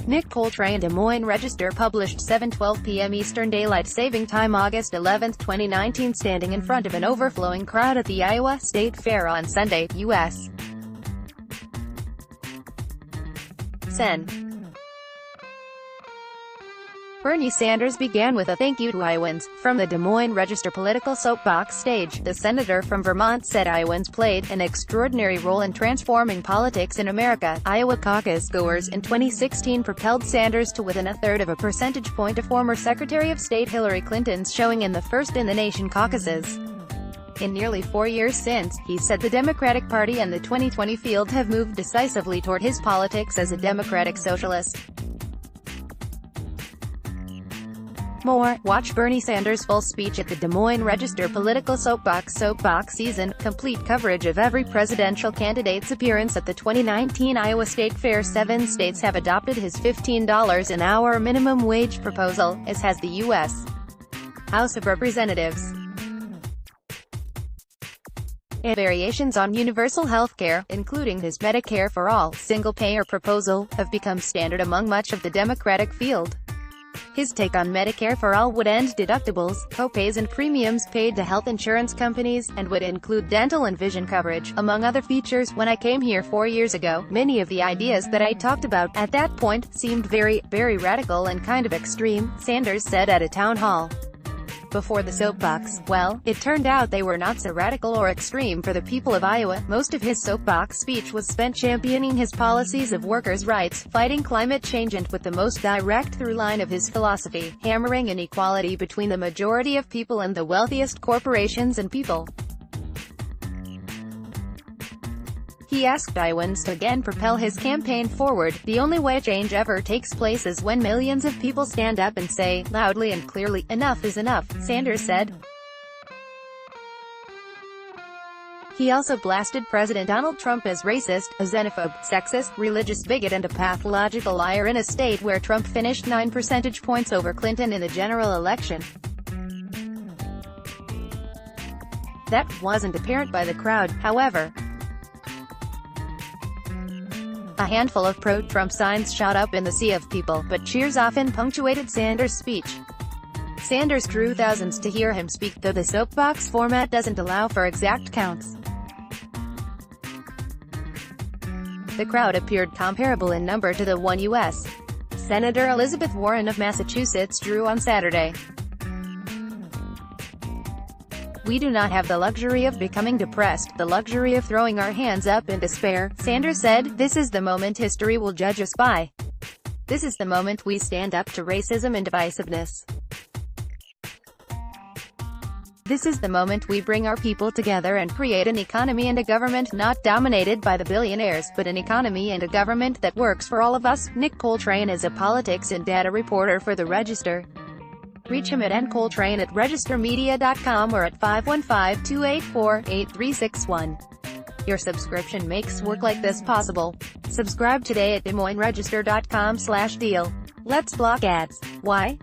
Nick Coltrain. Des Moines Register published 7:12 p.m. Eastern Daylight Saving Time, August 11, 2019. Standing in front of an overflowing crowd at the Iowa State Fair on Sunday, U.S. Sen. Bernie Sanders began with a thank you to Iowans. From the Des Moines Register political soapbox stage, the senator from Vermont said Iowans played an extraordinary role in transforming politics in America. Iowa caucus-goers in 2016 propelled Sanders to within a third of a percentage point of former Secretary of State Hillary Clinton's showing in the first-in-the-nation caucuses. In nearly 4 years since, he said the Democratic Party and the 2020 field have moved decisively toward his politics as a democratic socialist. More, watch Bernie Sanders' full speech at the Des Moines Register political soapbox season, complete coverage of every presidential candidate's appearance at the 2019 Iowa State Fair. 7 states have adopted his $15 an hour minimum wage proposal, as has the U.S. House of Representatives. And variations on universal health care, including his Medicare for All, single-payer proposal, have become standard among much of the Democratic field. His take on Medicare for All would end deductibles, co-pays and premiums paid to health insurance companies, and would include dental and vision coverage, among other features. When I came here 4 years ago, many of the ideas that I talked about at that point seemed very radical and kind of extreme, Sanders said at a town hall before the soapbox. Well, it turned out they were not so radical or extreme for the people of Iowa. Most of his soapbox speech was spent championing his policies of workers' rights, fighting climate change, and with the most direct through line of his philosophy, hammering inequality between the majority of people and the wealthiest corporations and people. He asked Iowans to again propel his campaign forward. The only way change ever takes place is when millions of people stand up and say, loudly and clearly, enough is enough, Sanders said. He also blasted President Donald Trump as racist, a xenophobe, sexist, religious bigot and a pathological liar in a state where Trump finished 9 percentage points over Clinton in the general election. That wasn't apparent by the crowd, however. A handful of pro-Trump signs shot up in the sea of people, but cheers often punctuated Sanders' speech. Sanders drew thousands to hear him speak, though the soapbox format doesn't allow for exact counts. The crowd appeared comparable in number to the one U.S. Senator Elizabeth Warren of Massachusetts drew on Saturday. We do not have the luxury of becoming depressed, the luxury of throwing our hands up in despair, Sanders said. This is the moment history will judge us by. This is the moment we stand up to racism and divisiveness. This is the moment we bring our people together and create an economy and a government not dominated by the billionaires, but an economy and a government that works for all of us. Nick Coltrain is a politics and data reporter for the Register. Reach him at ncoltrain@registermedia.com or at 515-284-8361. Your subscription makes work like this possible. Subscribe today at DesMoinesRegister.com/deal. Let's block ads. Why?